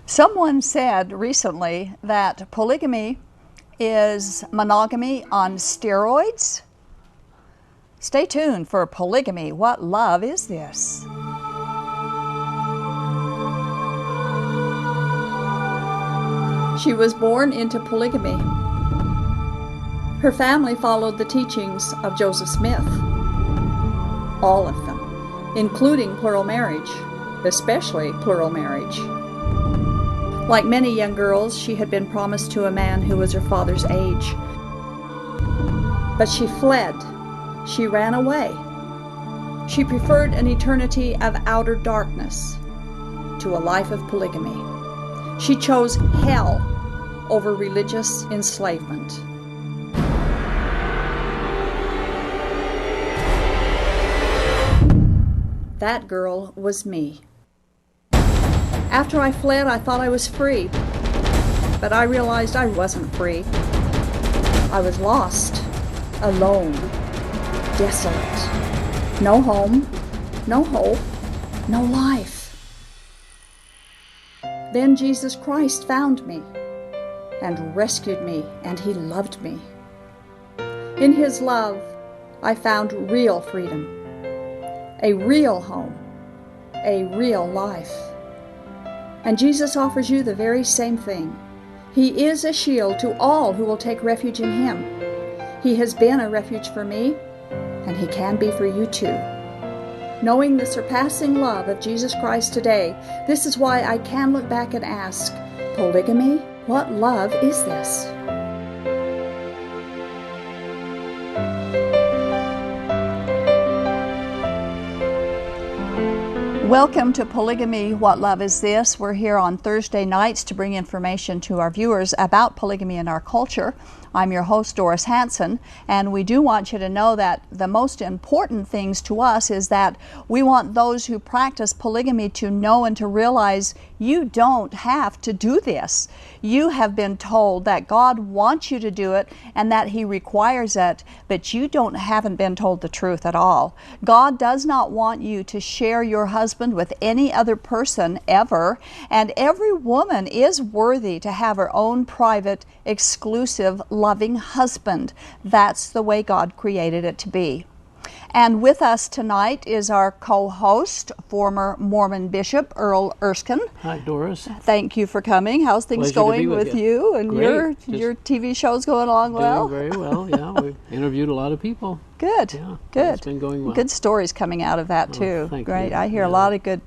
Someone said recently that polygamy is monogamy on steroids. Stay tuned for Polygamy. What love is this? She was born into polygamy. Her family followed the teachings of Joseph Smith. All of them, including plural marriage, especially plural marriage. Like many young girls, she had been promised to a man who was her father's age. But she fled. She ran away. She preferred an eternity of outer darkness to a life of polygamy. She chose hell over religious enslavement. That girl was me. After I fled, I thought I was free, but I realized I wasn't free. I was lost, alone, desolate. No home, no hope, no life. Then Jesus Christ found me and rescued me, and He loved me. In His love, I found real freedom, a real home, a real life. And Jesus offers you the very same thing. He is a shield to all who will take refuge in Him. He has been a refuge for me, and He can be for you too. Knowing the surpassing love of Jesus Christ today, this is why I can look back and ask, polygamy, what love is this? Welcome to Polygamy, What Love Is This? We're here on Thursday nights to bring information to our viewers about polygamy in our culture. I'm your host, Doris Hanson, and we do want you to know that the most important things to us is that we want those who practice polygamy to know and to realize you don't have to do this. You have been told that God wants you to do it and that He requires it, but you haven't been told the truth at all. God does not want you to share your husband with any other person ever, and every woman is worthy to have her own private, exclusive, loving husband. That's the way God created it to be. And with us tonight is our co-host, former Mormon Bishop Earl Erskine. Hi, Doris. Thank you for coming. How's things going with you? And your TV show's going along well? Doing very well, yeah. We've interviewed a lot of people. Good, yeah, good. It's been going well. Good stories coming out of that too. Thank Great. you. I hear a lot of good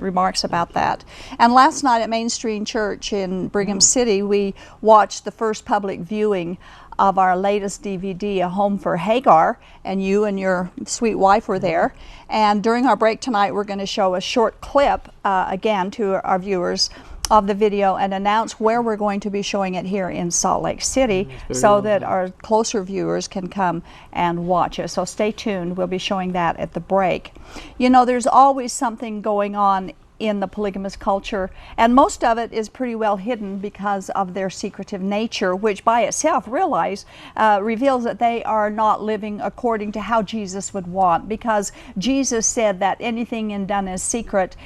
remarks about that. And last night at Mainstream Church in Brigham City, we watched the first public viewing of our latest DVD, A Home for Hagar, and you and your sweet wife were there. And during our break tonight, we're going to show a short clip again to our viewers of the video and announce where we're going to be showing it here in Salt Lake City so that our closer viewers can come and watch it. So stay tuned. We'll be showing that at the break. You know, there's always something going on in the polygamous culture, and most of it is pretty well hidden because of their secretive nature, which by itself reveals that they are not living according to how Jesus would want, because Jesus said that anything done in secret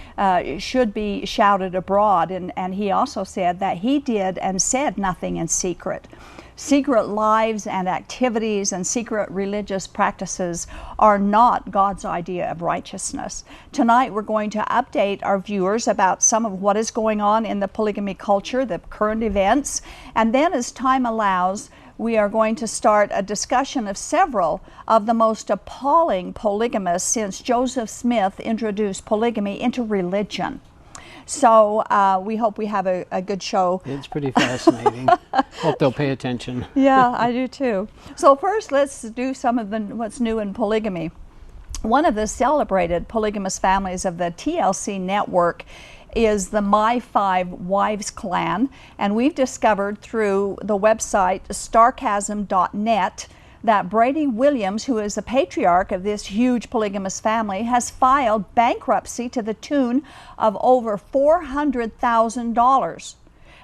should be shouted abroad, and He also said that He did and said nothing in secret. Secret lives and activities and secret religious practices are not God's idea of righteousness. Tonight we're going to update our viewers about some of what is going on in the polygamy culture, the current events, and then as time allows, we are going to start a discussion of several of the most appalling polygamists since Joseph Smith introduced polygamy into religion. So we hope we have a good show. It's pretty fascinating. Hope they'll pay attention. Yeah, I do too. So first, let's do some of what's new in polygamy. One of the celebrated polygamous families of the TLC network is the My Five Wives clan, and we've discovered through the website starchasm.net that Brady Williams, who is the patriarch of this huge polygamous family, has filed bankruptcy to the tune of over $400,000.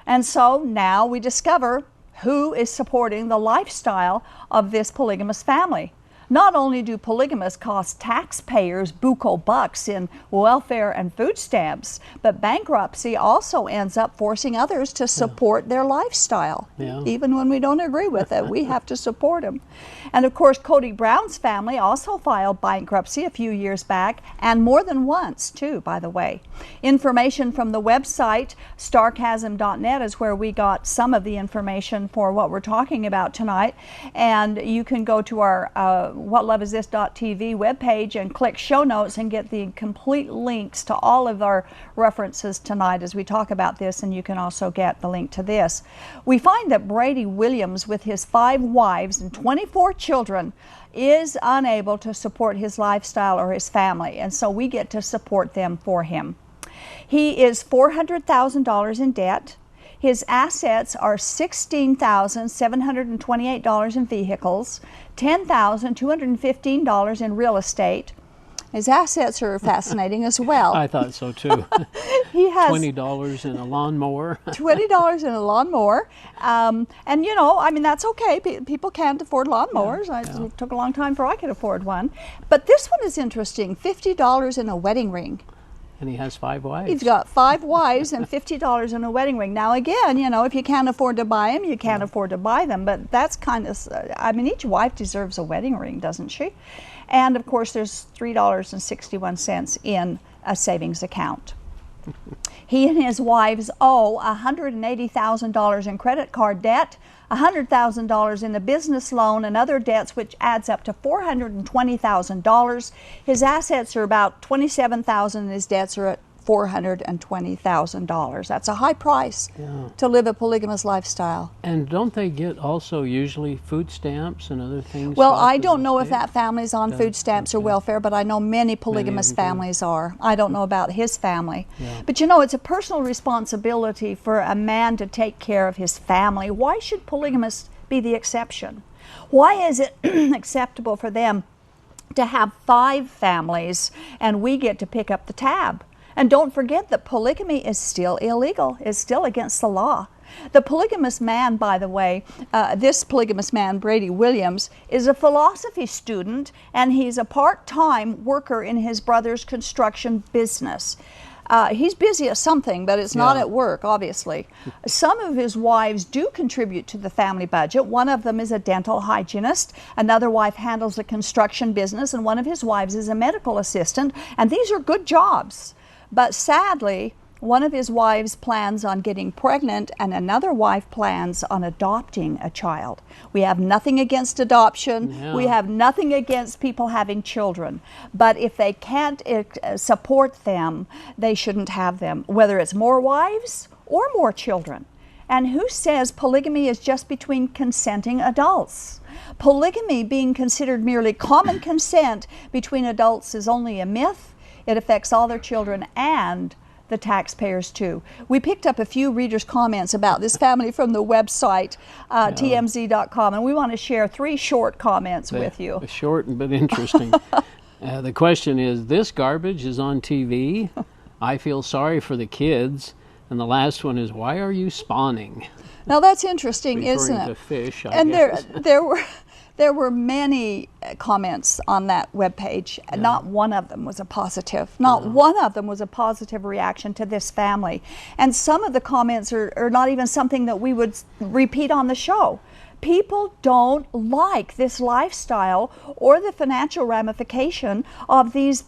And so now we discover who is supporting the lifestyle of this polygamous family. Not only do polygamists cost taxpayers buco bucks in welfare and food stamps, but bankruptcy also ends up forcing others to support their lifestyle. Yeah. Even when we don't agree with it, we have to support them. And of course, Cody Brown's family also filed bankruptcy a few years back, and more than once too, by the way. Information from the website starchasm.net is where we got some of the information for what we're talking about tonight. And you can go to our whatloveisthis.tv webpage and click show notes and get the complete links to all of our references tonight as we talk about this, and you can also get the link to this. We find that Brady Williams, with his 5 wives and 24 children, is unable to support his lifestyle or his family, and so we get to support them for him. He is $400,000 in debt. His assets are $16,728 in vehicles, $10,215 in real estate. His assets are fascinating as well. I thought so too. He has $20 in a lawnmower. $20 in a lawnmower. And you know, I mean, that's okay. People can't afford lawnmowers. It took a long time before I could afford one. But this one is interesting, $50 in a wedding ring. And he has 5 wives. He's got 5 wives and $50 in a wedding ring. Now again, you know, if you can't afford to buy them, you can't afford to buy them. But that's kind of, I mean, each wife deserves a wedding ring, doesn't she? And of course, there's $3.61 in a savings account. He and his wives owe $180,000 in credit card debt, $100,000 in a business loan and other debts, which adds up to $420,000. His assets are about $27,000 and his debts are at $420,000. That's a high price to live a polygamous lifestyle. And don't they get also usually food stamps and other things? Well, I don't know if that family's on food stamps or welfare, but I know many polygamous families are. I don't know about his family. Yeah. But you know, it's a personal responsibility for a man to take care of his family. Why should polygamists be the exception? Why is it acceptable for them to have 5 families and we get to pick up the tab? And don't forget that polygamy is still illegal, is still against the law. The polygamous man, by the way, this polygamous man, Brady Williams, is a philosophy student, and he's a part-time worker in his brother's construction business. He's busy at something, but it's not at work, obviously. Some of his wives do contribute to the family budget. One of them is a dental hygienist. Another wife handles a construction business, and one of his wives is a medical assistant. And these are good jobs. But sadly, one of his wives plans on getting pregnant and another wife plans on adopting a child. We have nothing against adoption. Yeah. We have nothing against people having children. But if they can't support them, they shouldn't have them, whether it's more wives or more children. And who says polygamy is just between consenting adults? Polygamy being considered merely common consent between adults is only a myth. It affects all their children and the taxpayers too. We picked up a few readers' comments about this family from the website tmz.com, and we want to share 3 short comments with you. Short but interesting. The question is, this garbage is on TV. I feel sorry for the kids. And the last one is, why are you spawning? Now that's interesting, isn't it? Referring to fish, I and guess. there were many comments on that webpage. Yeah. Not one of them was a positive. Not one of them was a positive reaction to this family. And some of the comments are not even something that we would repeat on the show. People don't like this lifestyle or the financial ramification of these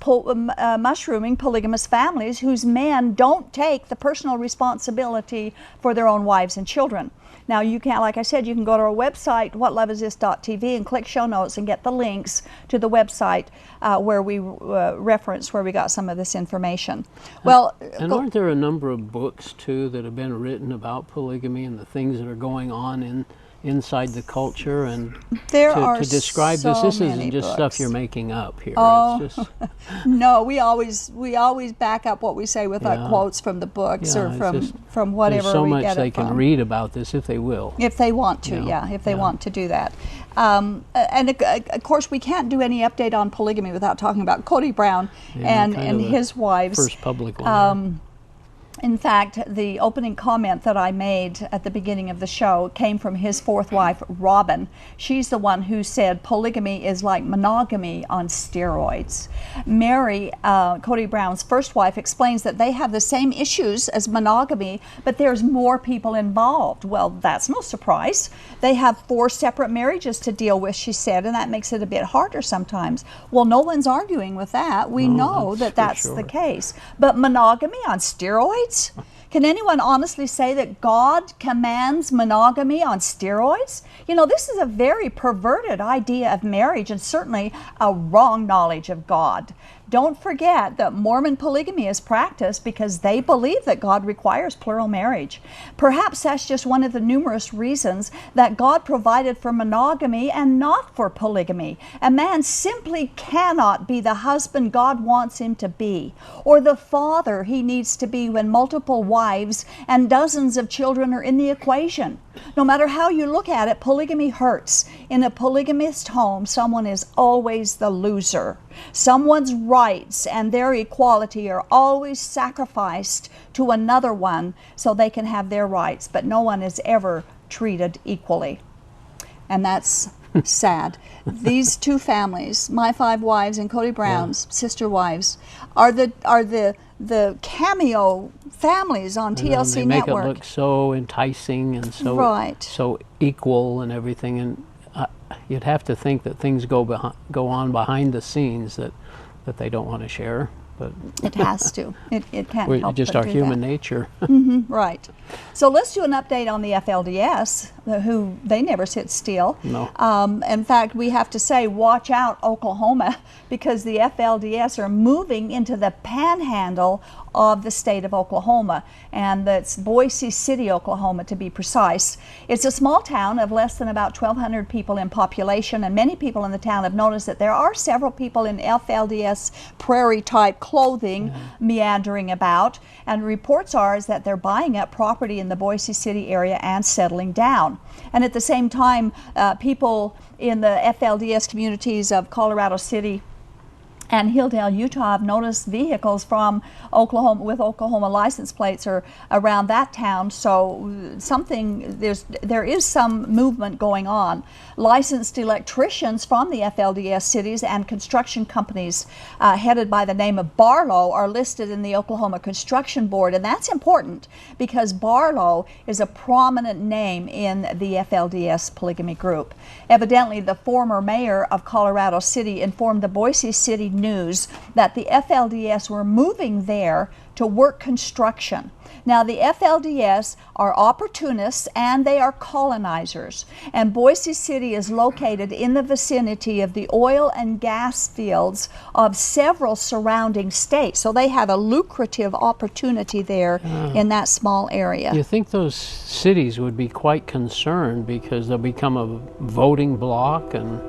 mushrooming polygamous families whose men don't take the personal responsibility for their own wives and children. Now, you can, like I said, you can go to our website, whatloveisthis.tv, and click show notes and get the links to the website where we reference where we got some of this information. Well, and aren't there a number of books, too, that have been written about polygamy and the things that are going on inside the culture, and to describe so this many isn't just books. Stuff you're making up here. Oh, It's just, no, we always back up what we say with our quotes from the books or from whatever there's so we much get they it can from. read about this if they will. If they want to, if they want to do that. And of course, we can't do any update on polygamy without talking about Cody Brown and his wives. First public one. In fact, the opening comment that I made at the beginning of the show came from his fourth wife, Robin. She's the one who said polygamy is like monogamy on steroids. Mary, Cody Brown's first wife, explains that they have the same issues as monogamy, but there's more people involved. Well, that's no surprise. They have 4 separate marriages to deal with, she said, and that makes it a bit harder sometimes. Well, no one's arguing with that. We know that that's the case. But monogamy on steroids? Can anyone honestly say that God commands monogamy on steroids? You know, this is a very perverted idea of marriage and certainly a wrong knowledge of God. Don't forget that Mormon polygamy is practiced because they believe that God requires plural marriage. Perhaps that's just one of the numerous reasons that God provided for monogamy and not for polygamy. A man simply cannot be the husband God wants him to be, or the father he needs to be when multiple wives and dozens of children are in the equation. No matter how you look at it, polygamy hurts. In a polygamist home, someone is always the loser. Someone's rights and their equality are always sacrificed to another one so they can have their rights, but no one is ever treated equally. And that's sad. These 2 families, my 5 wives and Cody Brown's sister wives, are the cameo families on TLC they make Network. It look so enticing and so equal and everything, and you'd have to think that things go on behind the scenes that they don't want to share, but it has to. It can't help just but our do human that. nature. Right. So let's do an update on the FLDS, who they never sit still. No. In fact, we have to say, watch out, Oklahoma, because the FLDS are moving into the panhandle of the state of Oklahoma, and that's Boise City, Oklahoma, to be precise. It's a small town of less than about 1,200 people in population, and many people in the town have noticed that there are several people in FLDS prairie-type clothing meandering about, and reports are is that they're buying up property in the Boise City area and settling down. And at the same time, people in the FLDS communities of Colorado City and Hilldale, Utah, have noticed vehicles from Oklahoma with Oklahoma license plates are around that town. So there is some movement going on. Licensed electricians from the FLDS cities and construction companies headed by the name of Barlow are listed in the Oklahoma Construction Board, and that's important because Barlow is a prominent name in the FLDS polygamy group. Evidently, the former mayor of Colorado City informed the Boise City News that the FLDS were moving there to work construction. Now, the FLDS are opportunists and they are colonizers, and Boise City is located in the vicinity of the oil and gas fields of several surrounding states, so they have a lucrative opportunity there in that small area. You think those cities would be quite concerned because they'll become a voting bloc and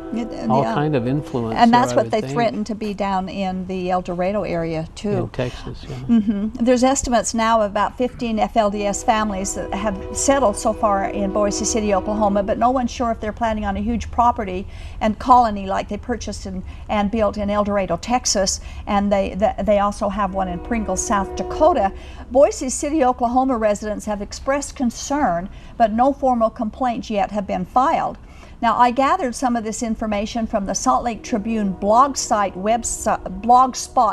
all kind of influence. And that's there, what they threaten to be down in the El Dorado area too. In Texas, yeah. There's estimates now of about 15 FLDS families that have settled so far in Boise City, Oklahoma, but no one's sure if they're planning on a huge property and colony like they purchased and built in El Dorado, Texas, and they also have one in Pringles, South Dakota. Boise City, Oklahoma residents have expressed concern, but no formal complaints yet have been filed. Now, I gathered some of this information from the Salt Lake Tribune blogspot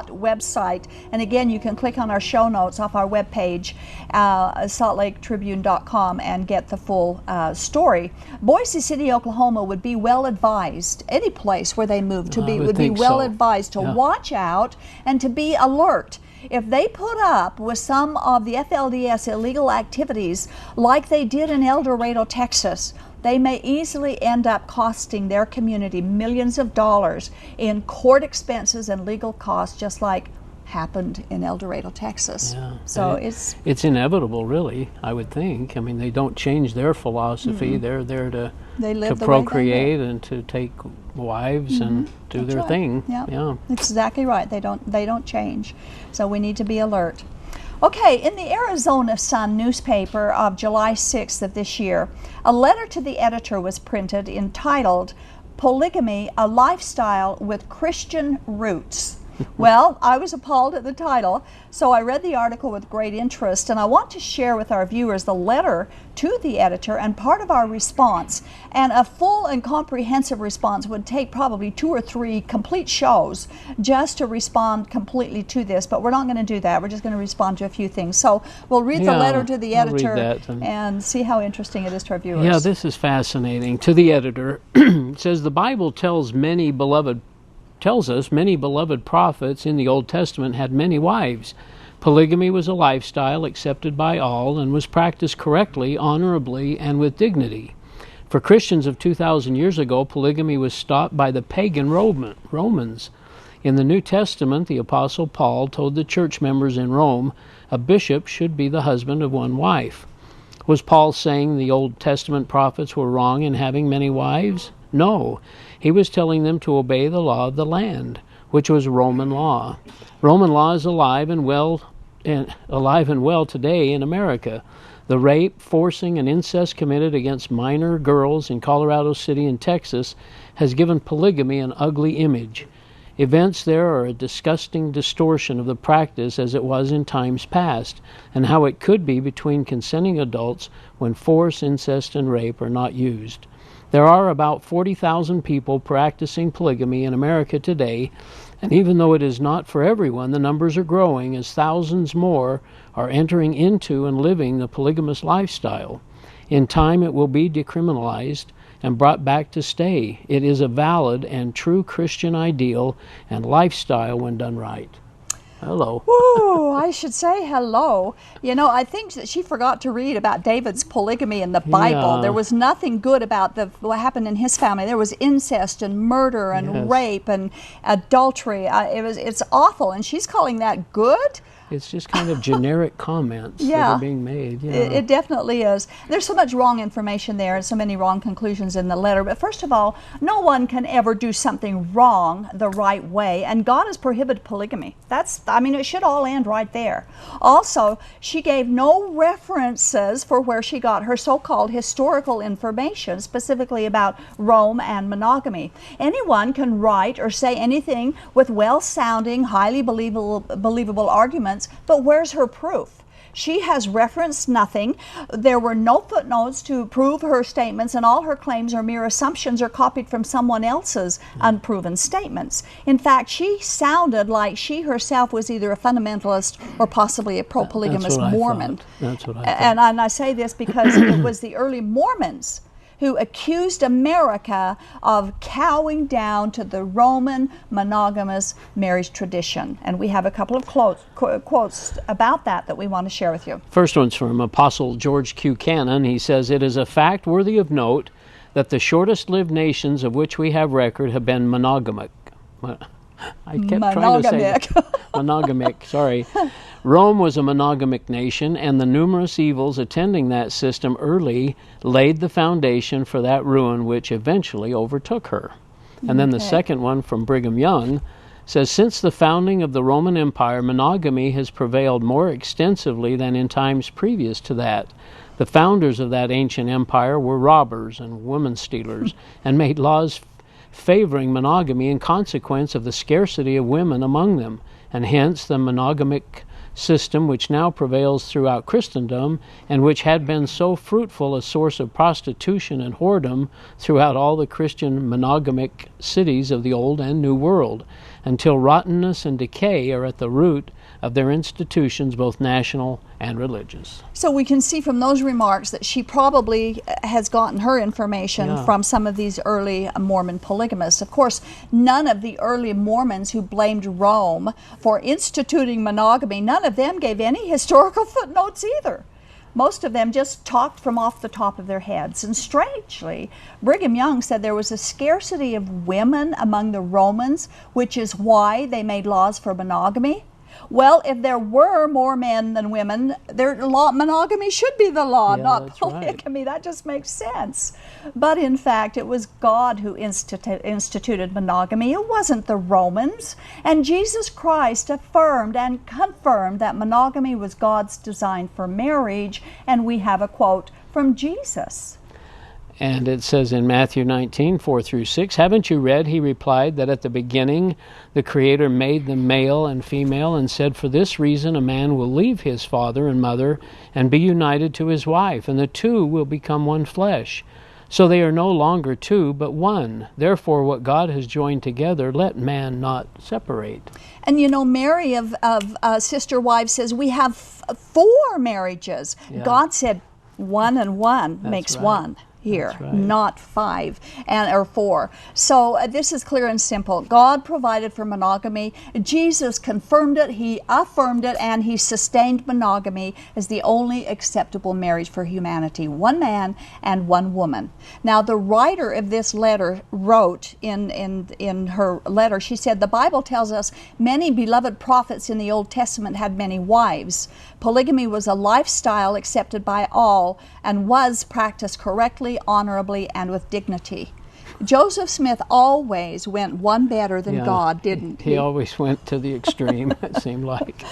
website, and again, you can click on our show notes off our webpage, saltlaketribune.com, and get the full story. Boise City, Oklahoma would be well advised, any place where they move to be, would be well advised to watch out and to be alert. If they put up with some of the FLDS illegal activities like they did in El Dorado, Texas, they may easily end up costing their community millions of dollars in court expenses and legal costs, just like happened in El Dorado, Texas. Yeah. So it's inevitable, really, I would think. I mean, they don't change their philosophy. They're there to procreate and to take wives and do their thing. Yeah, exactly right. They don't change. So we need to be alert. Okay, in the Arizona Sun newspaper of July 6th of this year, a letter to the editor was printed entitled "Polygamy, a Lifestyle with Christian Roots." Well, I was appalled at the title, so I read the article with great interest, and I want to share with our viewers the letter to the editor and part of our response. And a full and comprehensive response would take probably 2 or 3 complete shows just to respond completely to this, but we're not going to do that. We're just going to respond to a few things. So we'll read the letter to the editor and see how interesting it is to our viewers. Yeah, this is fascinating. To the editor, it says, the Bible tells us many beloved prophets in the Old Testament had many wives. Polygamy was a lifestyle accepted by all and was practiced correctly, honorably, and with dignity. For Christians of 2,000 years ago, polygamy was stopped by the pagan Romans. In the New Testament, the Apostle Paul told the church members in Rome a bishop should be the husband of one wife. Was Paul saying the Old Testament prophets were wrong in having many wives? No. He was telling them to obey the law of the land, which was Roman law. Roman law is alive and well today in America. The rape, forcing, and incest committed against minor girls in Colorado City and Texas has given polygamy an ugly image. Events there are a disgusting distortion of the practice as it was in times past, and how it could be between consenting adults when force, incest, and rape are not used. There are about 40,000 people practicing polygamy in America today, and even though it is not for everyone, the numbers are growing as thousands more are entering into and living the polygamous lifestyle. In time, it will be decriminalized and brought back to stay. It is a valid and true Christian ideal and lifestyle when done right. Hello. Ooh, I should say hello. You know, I think that she forgot to read about David's polygamy in the Bible. Yeah. There was nothing good about what happened in his family. There was incest and murder and rape and adultery. It's awful, and she's calling that good? It's just kind of generic comments that are being made. Yeah. It definitely is. There's so much wrong information there and so many wrong conclusions in the letter. But first of all, no one can ever do something wrong the right way. And God has prohibited polygamy. It should all end right there. Also, she gave no references for where she got her so-called historical information, specifically about Rome and monogamy. Anyone can write or say anything with well-sounding, highly believable arguments, but where's her proof? She has referenced nothing. There were no footnotes to prove her statements, and all her claims are mere assumptions or copied from someone else's unproven statements. In fact, she sounded like she herself was either a fundamentalist or possibly a pro-polygamous Mormon. That's what I thought. And I say this because it was the early Mormons who accused America of cowing down to the Roman monogamous marriage tradition. And we have a couple of quotes about that we want to share with you. First one's from Apostle George Q. Cannon. He says, "It is a fact worthy of note that the shortest-lived nations of which we have record have been monogamic." I kept trying to say that. Monogamic, sorry. Rome was a monogamic nation, and the numerous evils attending that system early laid the foundation for that ruin which eventually overtook her. And then the second one from Brigham Young says, "Since the founding of the Roman Empire, monogamy has prevailed more extensively than in times previous to that. The founders of that ancient empire were robbers and woman stealers, and made laws favoring monogamy in consequence of the scarcity of women among them, and hence the monogamic system which now prevails throughout Christendom, and which had been so fruitful a source of prostitution and whoredom throughout all the Christian monogamic cities of the Old and New World, until rottenness and decay are at the root of their institutions, both national and religious." So we can see from those remarks that she probably has gotten her information from some of these early Mormon polygamists. Of course, none of the early Mormons who blamed Rome for instituting monogamy, none of them gave any historical footnotes either. Most of them just talked from off the top of their heads. And strangely, Brigham Young said there was a scarcity of women among the Romans, which is why they made laws for monogamy. Well, if there were more men than women, monogamy should be the law, not polygamy. Right. That just makes sense. But in fact, it was God who instituted monogamy. It wasn't the Romans. And Jesus Christ affirmed and confirmed that monogamy was God's design for marriage. And we have a quote from Jesus. And it says in Matthew 19:4-6, haven't you read, he replied, that at the beginning the Creator made them male and female and said, for this reason a man will leave his father and mother and be united to his wife, and the two will become one flesh. So they are no longer two, but one. Therefore, what God has joined together, let man not separate. And you know, Mary of Sister Wives says we have 4 marriages. Yeah. God said 1 and 1 makes right. 1 here, Right. not 5 or 4. So this is clear and simple. God provided for monogamy. Jesus confirmed it, he affirmed it, and he sustained monogamy as the only acceptable marriage for humanity. 1 man and 1 woman. Now, the writer of this letter wrote in her letter, she said, the Bible tells us many beloved prophets in the Old Testament had many wives. Polygamy was a lifestyle accepted by all and was practiced correctly, honorably, and with dignity. Joseph Smith always went one better than God, didn't he? He always went to the extreme, it seemed like.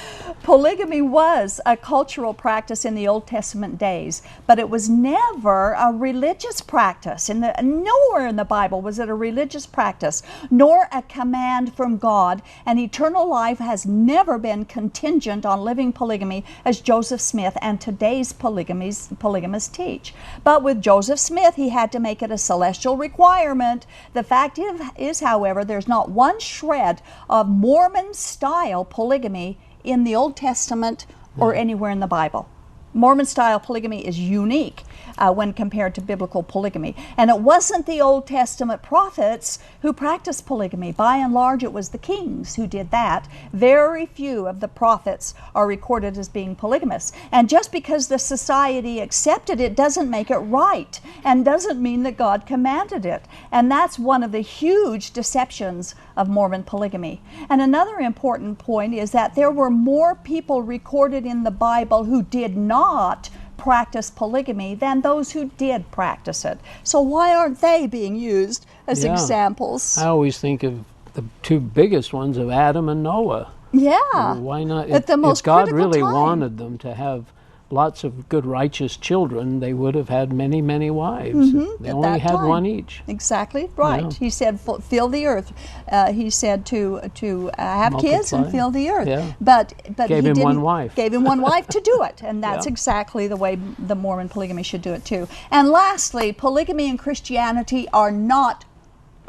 Polygamy was a cultural practice in the Old Testament days, but it was never a religious practice. Nowhere in the Bible was it a religious practice, nor a command from God, and eternal life has never been contingent on living polygamy as Joseph Smith and today's polygamists teach. But with Joseph Smith, he had to make it a celestial requirement. The fact is, however, there's not one shred of Mormon-style polygamy in the Old Testament or anywhere in the Bible. Mormon-style polygamy is unique when compared to biblical polygamy. And it wasn't the Old Testament prophets who practiced polygamy. By and large, it was the kings who did that. Very few of the prophets are recorded as being polygamists. And just because the society accepted it doesn't make it right, and doesn't mean that God commanded it. And that's one of the huge deceptions of Mormon polygamy. And another important point is that there were more people recorded in the Bible who did not practice polygamy than those who did practice it. So why aren't they being used as examples? I always think of the 2 biggest ones of Adam and Noah. Yeah. Why not? At the most if God critical really time. wanted them to have lots of good, righteous children, they would have had many, many wives. They only had time. 1 each. Exactly right. Yeah. He said, "Fill the earth." He said to have kids and Multiply. fill the earth. Yeah. But Gave he him didn't, 1 wife. Gave him 1 wife to do it, and that's exactly the way the Mormon polygamy should do it too. And lastly, polygamy and Christianity are not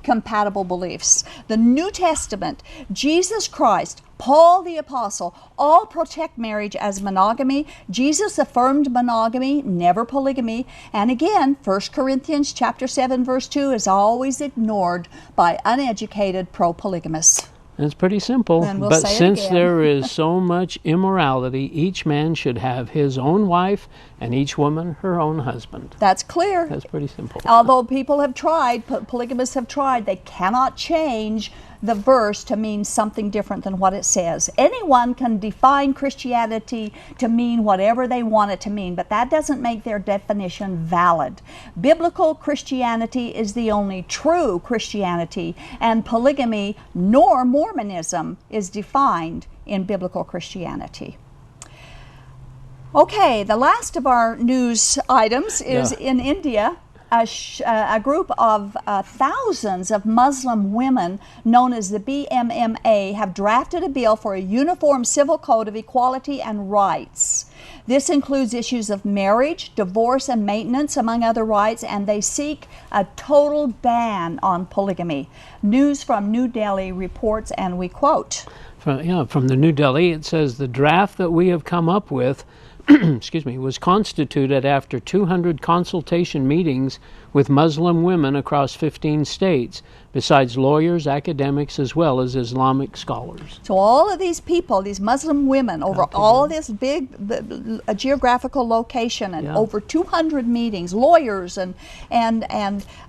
compatible beliefs. The New Testament, Jesus Christ, Paul the Apostle, all protect marriage as monogamy. Jesus affirmed monogamy, never polygamy. And again, 1 Corinthians chapter 7, verse 2 is always ignored by uneducated pro-polygamists. It's pretty simple. And we'll but say it since again. there is so much immorality, each man should have his own wife and each woman her own husband. That's clear. That's pretty simple. Although people have tried, polygamists have tried, they cannot change the verse to mean something different than what it says. Anyone can define Christianity to mean whatever they want it to mean, but that doesn't make their definition valid. Biblical Christianity is the only true Christianity, and polygamy nor Mormonism is defined in biblical Christianity. Okay, the last of our news items is in India. A group of thousands of Muslim women known as the BMMA have drafted a bill for a uniform civil code of equality and rights. This includes issues of marriage, divorce, and maintenance, among other rights, and they seek a total ban on polygamy. News from New Delhi reports, and we quote. From the New Delhi, it says, the draft that we have come up with was constituted after 200 consultation meetings with Muslim women across 15 states, besides lawyers, academics, as well as Islamic scholars. So all of these people, these Muslim women, over all of this big geographical location, and over 200 meetings, lawyers and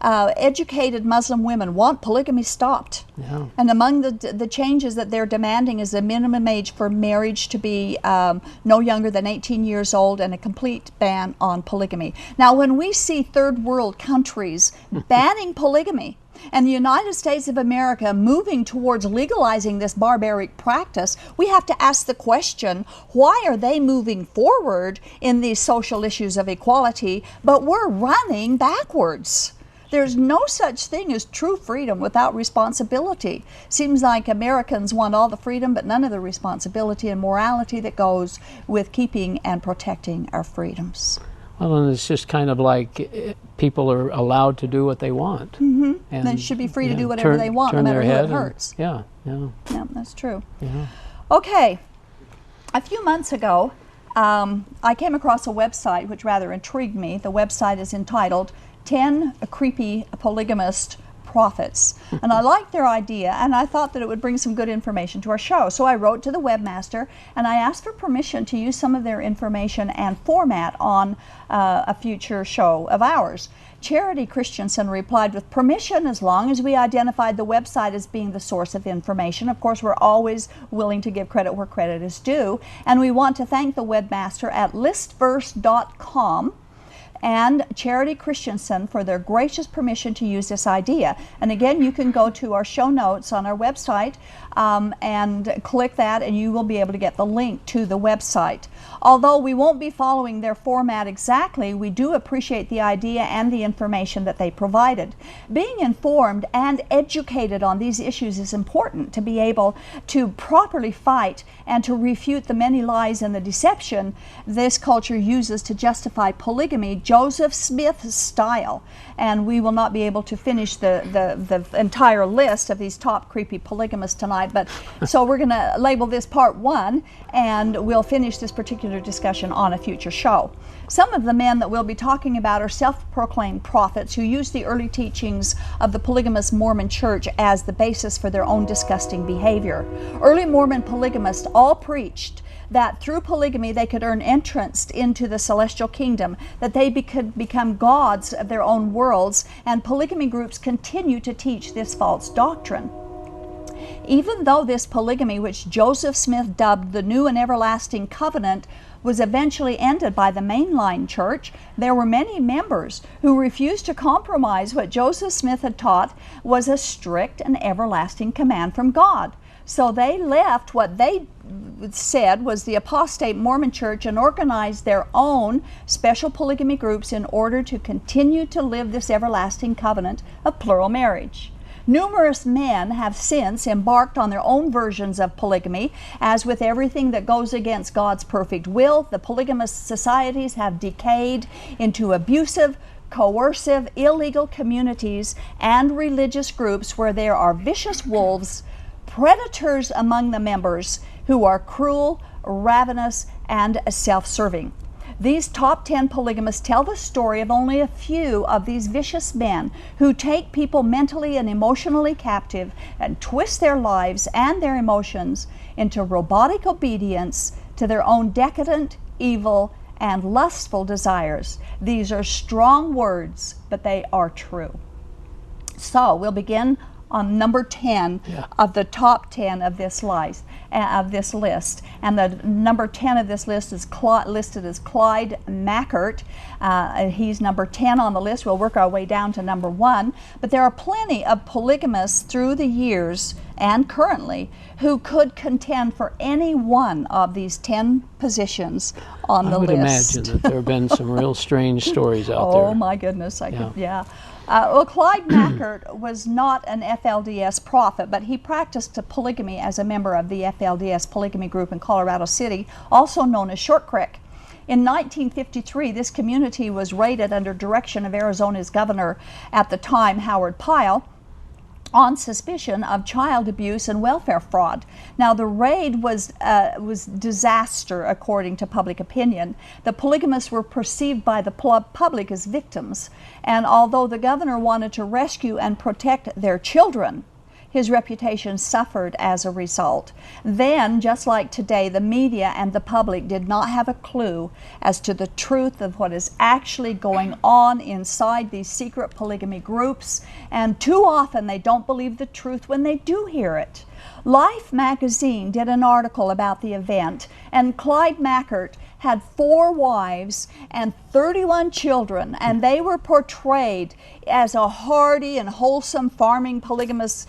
educated Muslim women want polygamy stopped. Yeah. And among the changes that they're demanding is a minimum age for marriage to be no younger than 18 years old and a complete ban on polygamy. Now, when we see third world countries banning polygamy, And the United States of America moving towards legalizing this barbaric practice, we have to ask the question, why are they moving forward in these social issues of equality, but we're running backwards? There's no such thing as true freedom without responsibility. Seems like Americans want all the freedom, but none of the responsibility and morality that goes with keeping and protecting our freedoms. Well, and it's just kind of like people are allowed to do what they want. Mm-hmm. And they should be free to do whatever they want, no matter who it hurts. Yeah. Yeah, that's true. Yeah. Okay, a few months ago, I came across a website which rather intrigued me. The website is entitled 10 Creepy Polygamist Prophets. And I liked their idea, and I thought that it would bring some good information to our show. So I wrote to the webmaster, and I asked for permission to use some of their information and format on a future show of ours. Charity Christensen replied with permission, as long as we identified the website as being the source of information. Of course, we're always willing to give credit where credit is due. And we want to thank the webmaster at listverse.com and Charity Christensen for their gracious permission to use this idea. And again, you can go to our show notes on our website and click that, and you will be able to get the link to the website. Although we won't be following their format exactly, we do appreciate the idea and the information that they provided. Being informed and educated on these issues is important to be able to properly fight and to refute the many lies and the deception this culture uses to justify polygamy, Joseph Smith style. And we will not be able to finish the entire list of these top creepy polygamists tonight, but so we're going to label this part 1, and we'll finish this particular discussion on a future show. Some of the men that we'll be talking about are self-proclaimed prophets who use the early teachings of the polygamous Mormon church as the basis for their own disgusting behavior. Early Mormon polygamists all preached that through polygamy they could earn entrance into the celestial kingdom, that they could become gods of their own worlds, and polygamy groups continue to teach this false doctrine. Even though this polygamy, which Joseph Smith dubbed the New and Everlasting Covenant, was eventually ended by the mainline church, there were many members who refused to compromise what Joseph Smith had taught was a strict and everlasting command from God. So they left what they said was the apostate Mormon church and organized their own special polygamy groups in order to continue to live this everlasting covenant of plural marriage. Numerous men have since embarked on their own versions of polygamy. As with everything that goes against God's perfect will, the polygamous societies have decayed into abusive, coercive, illegal communities and religious groups where there are vicious wolves, predators among the members who are cruel, ravenous, and self-serving. These top 10 polygamists tell the story of only a few of these vicious men who take people mentally and emotionally captive and twist their lives and their emotions into robotic obedience to their own decadent, evil, and lustful desires. These are strong words, but they are true. So we'll begin on number 10 of the top 10 of this list. And the number 10 of this list is listed as Clyde Mackert. He's number 10 on the list. We'll work our way down to number 1. But there are plenty of polygamists through the years and currently who could contend for any one of these 10 positions on the list. I would imagine that there have been some real strange stories out there. Oh my goodness, well, Clyde Mackert was not an FLDS prophet, but he practiced polygamy as a member of the FLDS polygamy group in Colorado City, also known as Short Creek. In 1953, this community was raided under direction of Arizona's governor at the time, Howard Pyle, on suspicion of child abuse and welfare fraud. Now, the raid was disaster, according to public opinion. The polygamists were perceived by the public as victims, and although the governor wanted to rescue and protect their children, his reputation suffered as a result. Then, just like today, the media and the public did not have a clue as to the truth of what is actually going on inside these secret polygamy groups, and too often they don't believe the truth when they do hear it. Life magazine did an article about the event, and Clyde Mackert had 4 wives and 31 children, and they were portrayed as a hardy and wholesome farming polygamous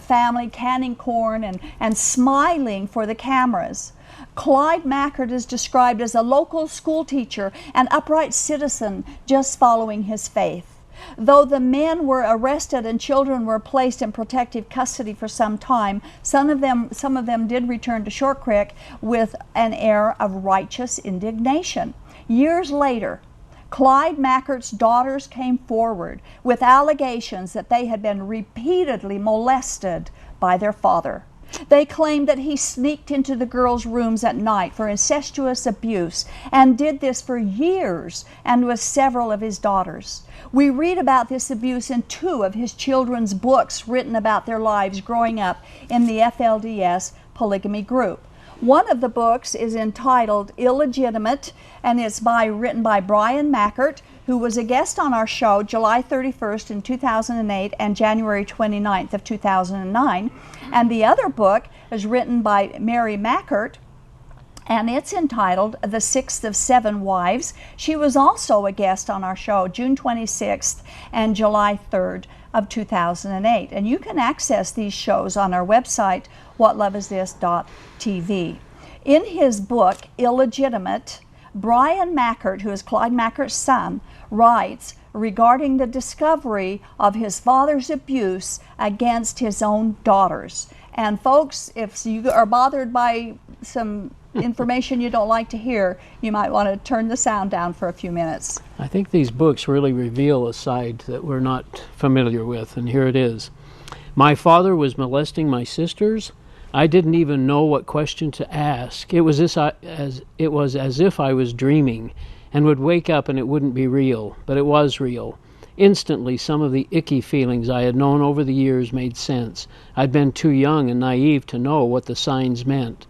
family, canning corn and smiling for the cameras. Clyde Mackert is described as a local school teacher, an upright citizen just following his faith. Though the men were arrested and children were placed in protective custody for some time, some of them did return to Short Creek with an air of righteous indignation. Years later, Clyde Mackert's daughters came forward with allegations that they had been repeatedly molested by their father. They claimed that he sneaked into the girls' rooms at night for incestuous abuse and did this for years and with several of his daughters. We read about this abuse in 2 of his children's books written about their lives growing up in the FLDS polygamy group. One of the books is entitled Illegitimate, and it's written by Brian Mackert, who was a guest on our show July 31st in 2008 and January 29th of 2009. And the other book is written by Mary Mackert, and it's entitled The Sixth of 7 Wives. She was also a guest on our show June 26th and July 3rd of 2008. And you can access these shows on our website, whatloveisthis.tv. In his book, Illegitimate, Brian Mackert, who is Clyde Mackert's son, writes regarding the discovery of his father's abuse against his own daughters. And folks, if you are bothered by some information you don't like to hear, you might want to turn the sound down for a few minutes. I think these books really reveal a side that we're not familiar with, and here it is. My father was molesting my sisters. I didn't even know what question to ask. It was as if I was dreaming and would wake up and it wouldn't be real, but it was real. Instantly, some of the icky feelings I had known over the years made sense. I'd been too young and naive to know what the signs meant.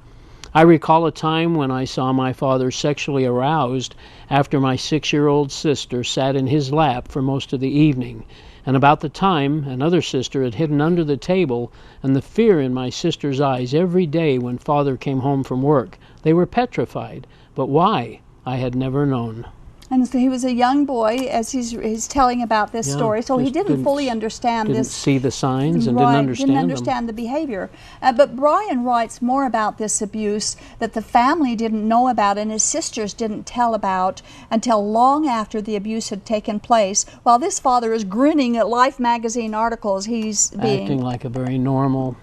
I recall a time when I saw my father sexually aroused after my 6-year-old sister sat in his lap for most of the evening, and about the time another sister had hidden under the table, and the fear in my sister's eyes every day when father came home from work. They were petrified, but why, I had never known. And so he was a young boy as he's telling about this story, so he didn't fully understand didn't this. See the signs and right, didn't understand the behavior. But Brian writes more about this abuse that the family didn't know about and his sisters didn't tell about until long after the abuse had taken place. While this father is grinning at Life magazine articles, he's acting like a very normal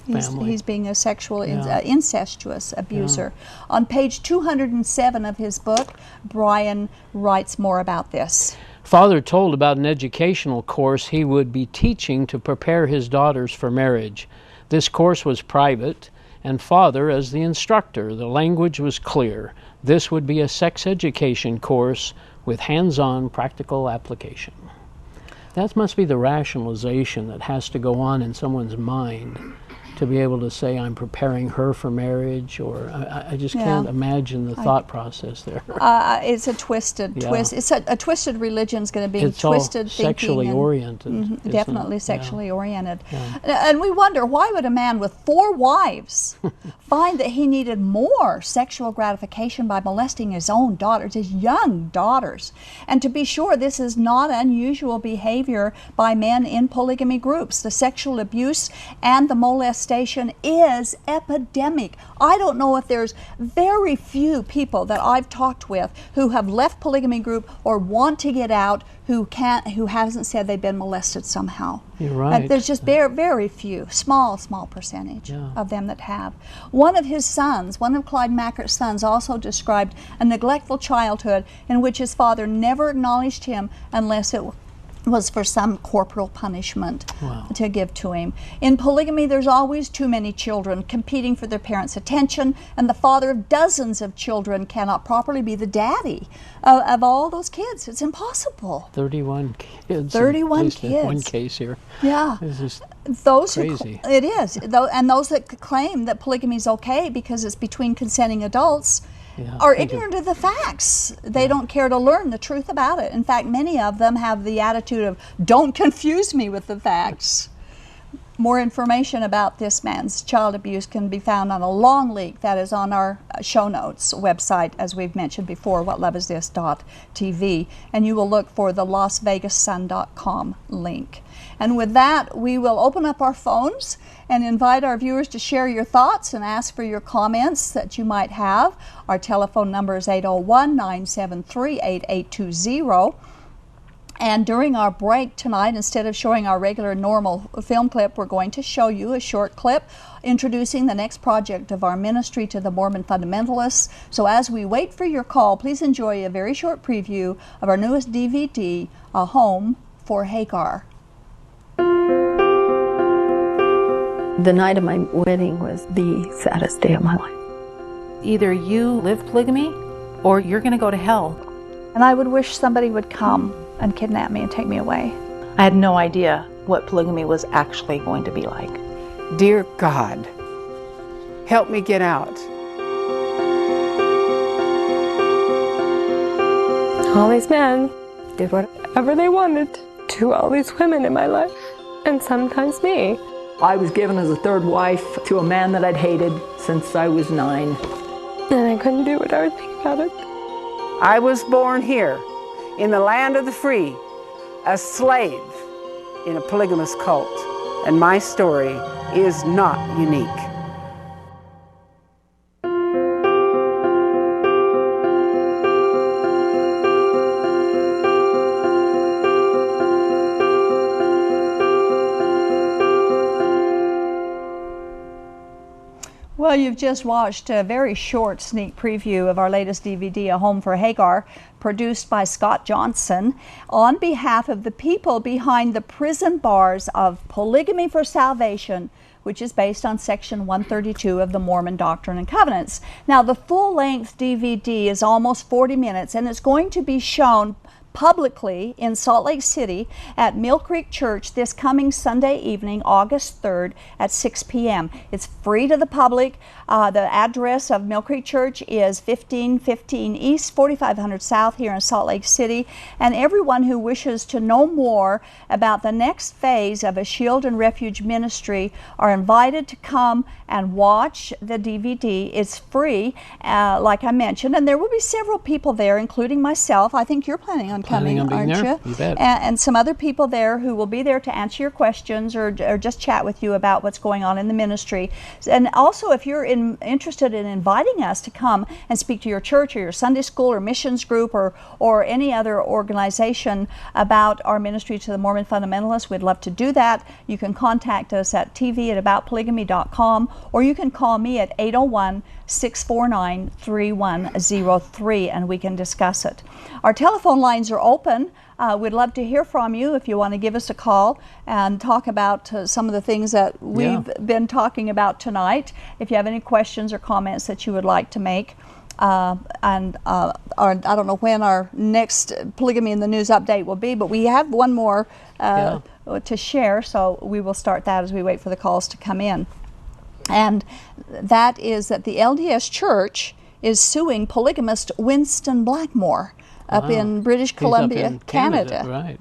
he's being a sexual incestuous abuser. On page 207 of his book, Brian writes more about this. Father told about an educational course he would be teaching to prepare his daughters for marriage. This course was private, and Father as the instructor. The language was clear. This would be a sex education course with hands-on practical application. That must be the rationalization that has to go on in someone's mind to be able to say, I'm preparing her for marriage, or I just can't imagine the thought process there. It's a twisted twist. It's a twisted religion's going to be it's twisted all sexually oriented. Definitely sexually oriented. And we wonder, why would a man with 4 wives find that he needed more sexual gratification by molesting his own daughters, his young daughters? And to be sure, this is not unusual behavior by men in polygamy groups. The sexual abuse and the molestation is epidemic. I don't know if there's very few people that I've talked with who have left polygamy group or want to get out who hasn't said they've been molested somehow. You're right. There's just very few, small percentage of them that have. One of his sons, one of Clyde Mackert's sons, also described a neglectful childhood in which his father never acknowledged him unless it was for some corporal punishment to give to him. In polygamy, there's always too many children competing for their parents' attention, and the father of dozens of children cannot properly be the daddy of all those kids. It's impossible. 31 kids. 31 kids. One case here. Yeah. It's just crazy. It is. And those that claim that polygamy is okay because it's between consenting adults are ignorant of the facts. They don't care to learn the truth about it. In fact, many of them have the attitude of, don't confuse me with the facts. More information about this man's child abuse can be found on a long link that is on our show notes website, as we've mentioned before, whatloveisthis.tv, and you will look for the LasVegasSun.com link. And with that, we will open up our phones and invite our viewers to share your thoughts and ask for your comments that you might have. Our telephone number is 801-973-8820. And during our break tonight, instead of showing our regular normal film clip, we're going to show you a short clip introducing the next project of our ministry to the Mormon fundamentalists. So as we wait for your call, please enjoy a very short preview of our newest DVD, A Home for Hagar. The night of my wedding was the saddest day of my life. Either you live polygamy or you're going to go to hell. And I would wish somebody would come and kidnap me and take me away. I had no idea what polygamy was actually going to be like. Dear God, help me get out. All these men did whatever they wanted to all these women in my life, and sometimes me. I was given as a third wife to a man that I'd hated since I was 9. And I couldn't do what I would think about it. I was born here, in the land of the free, a slave in a polygamous cult, and my story is not unique. Well, you've just watched a very short sneak preview of our latest DVD, A Home for Hagar, produced by Scott Johnson on behalf of the people behind the prison bars of Polygamy for Salvation, which is based on Section 132 of the Mormon Doctrine and Covenants. Now, the full-length DVD is almost 40 minutes, and it's going to be shown publicly in Salt Lake City at Mill Creek Church this coming Sunday evening, August 3rd at 6 p.m. It's free to the public. The address of Mill Creek Church is 1515 East, 4500 South here in Salt Lake City. And everyone who wishes to know more about the next phase of a Shield and Refuge ministry are invited to come and watch the DVD. It's free, like I mentioned, and there will be several people there, including myself. I think you're planning on coming, aren't you? You bet. And some other people there who will be there to answer your questions or just chat with you about what's going on in the ministry. And also, if you're interested in inviting us to come and speak to your church or your Sunday school or missions group or any other organization about our ministry to the Mormon fundamentalists, we'd love to do that. You can contact us at tv@aboutpolygamy.com, or you can call me at 801-649-3103 and we can discuss it. Our telephone lines are open. We'd love to hear from you if you want to give us a call and talk about some of the things that we've been talking about tonight. If you have any questions or comments that you would like to make. I don't know when our next Polygamy in the News update will be, but we have one more to share, so we will start that as we wait for the calls to come in. And that is that the LDS Church is suing polygamist Winston Blackmore up in British Columbia, up in Canada. Right.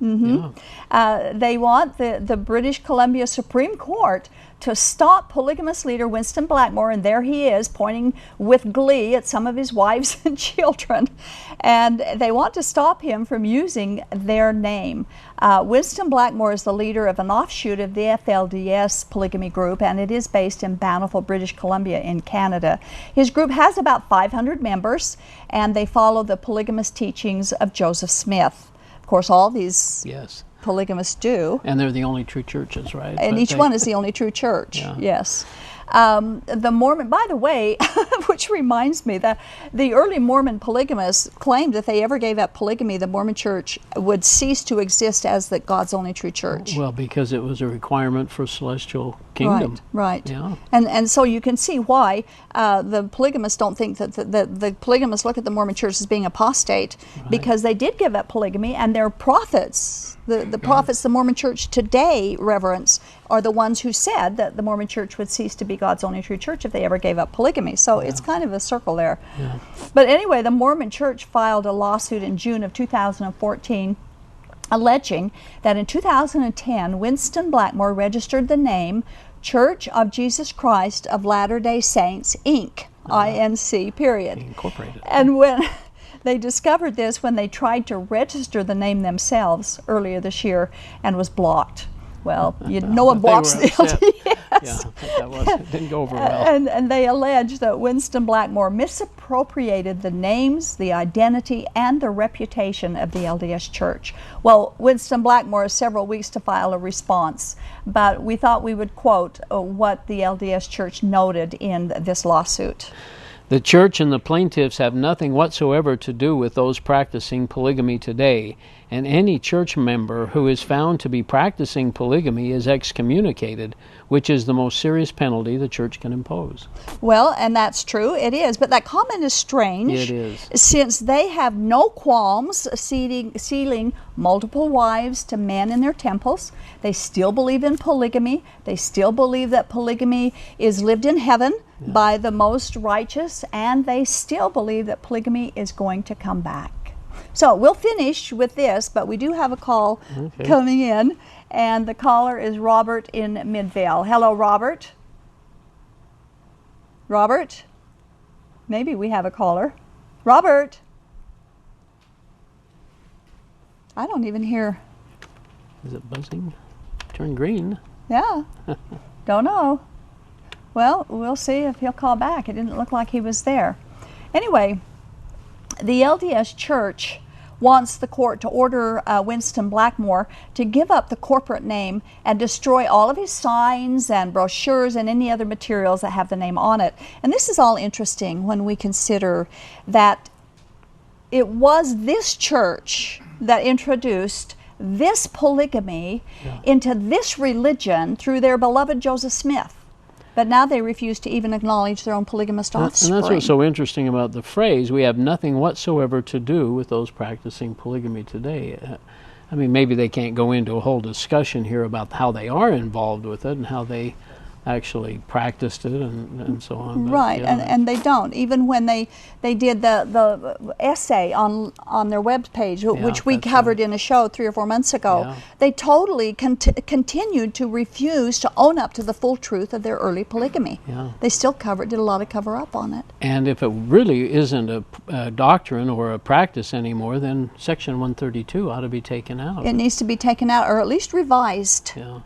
They want the British Columbia Supreme Court to stop polygamous leader Winston Blackmore, and there he is pointing with glee at some of his wives and children, and they want to stop him from using their name. Winston Blackmore is the leader of an offshoot of the FLDS polygamy group, and it is based in Bountiful, British Columbia in Canada. His group has about 500 members, and they follow the polygamist teachings of Joseph Smith. Of course, all these polygamists do. And they're the only true churches, right? And each one is the only true church, yes. The Mormon, by the way, which reminds me that the early Mormon polygamists claimed if they ever gave up polygamy, the Mormon church would cease to exist as God's only true church. Well, because it was a requirement for celestial kingdom. Right. Yeah. And so you can see why the polygamists don't think that the polygamists look at the Mormon church as being apostate, because they did give up polygamy, and their prophets, the prophets the Mormon church today reverence, are the ones who said that the Mormon church would cease to be God's only true church if they ever gave up polygamy. So it's kind of a circle there. But anyway, the Mormon church filed a lawsuit in June of 2014 alleging that in 2010, Winston Blackmore registered the name Church of Jesus Christ of Latter-day Saints, Inc., I-N-C, period. Incorporated. And when they discovered this when they tried to register the name themselves earlier this year and was blocked. Well, no one blocks the LDS. Yeah, that didn't go over well. And they allege that Winston Blackmore misappropriated the names, the identity, and the reputation of the LDS Church. Well, Winston Blackmore has several weeks to file a response, but we thought we would quote what the LDS Church noted in this lawsuit. The church and the plaintiffs have nothing whatsoever to do with those practicing polygamy today, and any church member who is found to be practicing polygamy is excommunicated, which is the most serious penalty the church can impose. Well, and that's true, it is, but that comment is strange. It is. Since they have no qualms sealing multiple wives to men in their temples. They still believe in polygamy. They still believe that polygamy is lived in heaven by the most righteous, and they still believe that polygamy is going to come back. So we'll finish with this, but we do have a call coming in, and the caller is Robert in Midvale. Hello, Robert. Robert? Maybe we have a caller. Robert? I don't even hear. Is it buzzing? Turn green. Yeah. Don't know. Well, we'll see if he'll call back. It didn't look like he was there. Anyway, the LDS Church wants the court to order Winston Blackmore to give up the corporate name and destroy all of his signs and brochures and any other materials that have the name on it. And this is all interesting when we consider that it was this church that introduced this polygamy into this religion through their beloved Joseph Smith. But now they refuse to even acknowledge their own polygamist offspring. And that's what's so interesting about the phrase, we have nothing whatsoever to do with those practicing polygamy today. I mean, maybe they can't go into a whole discussion here about how they are involved with it and how they actually practiced it and so on. But, right, and they don't. Even when they did the essay on their web page, which we covered in a show 3 or 4 months ago, they totally continued to refuse to own up to the full truth of their early polygamy. They still did a lot of cover-up on it. And if it really isn't a doctrine or a practice anymore, then Section 132 ought to be taken out. It needs to be taken out, or at least revised. Yeah.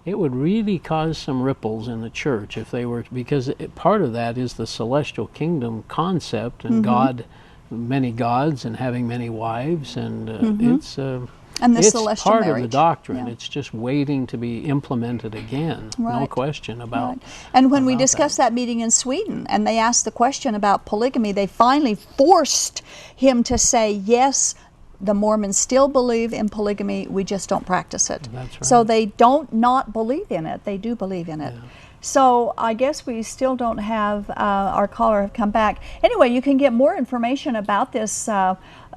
It would really cause some ripples in the church if they were, because part of that is the celestial kingdom concept and God, many gods, and having many wives, and it's part marriage. of the doctrine. It's just waiting to be implemented again. No question about. And when we discussed that meeting in Sweden, and they asked the question about polygamy, they finally forced him to say yes. The Mormons still believe in polygamy, we just don't practice it. That's right. So they don't not believe in it, they do believe in it. So I guess we still don't have our caller have come back. Anyway, you can get more information about this,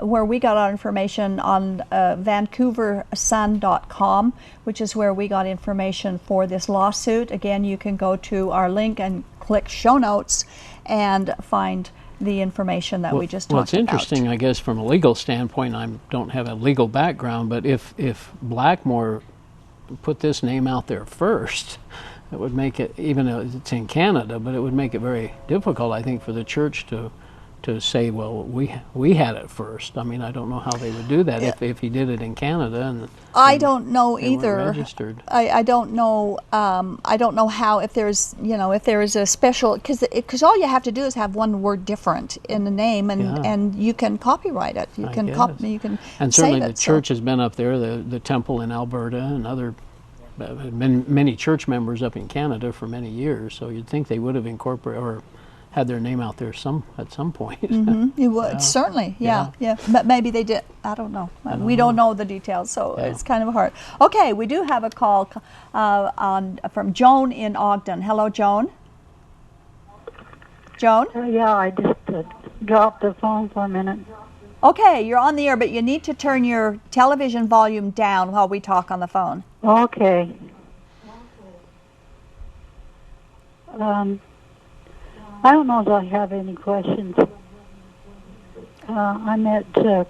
where we got our information on vancouversun.com, which is where we got information for this lawsuit. Again, you can go to our link and click show notes and find the information that we just talked about. Well, it's interesting, I guess, from a legal standpoint. I don't have a legal background, but if Blackmore put this name out there first, it would make it, even though it's in Canada, but it would make it very difficult, I think, for the church to say, well, we had it first. I mean, I don't know how they would do that if he did it in Canada. And I don't know either. Registered. I don't know. I don't know how, if there's a special, because all you have to do is have one word different in the name, and you can copyright it. You can and certainly the church has been up there, the temple in Alberta, and other many church members up in Canada for many years. So you'd think they would have incorporated or had their name out there at some point. You would, certainly, yeah. But maybe they did. I don't know. We don't know the details, so it's kind of hard. Okay, we do have a call from Joan in Ogden. Hello, Joan. Joan? I just dropped the phone for a minute. Okay, you're on the air, but you need to turn your television volume down while we talk on the phone. Okay. I don't know if I have any questions. I met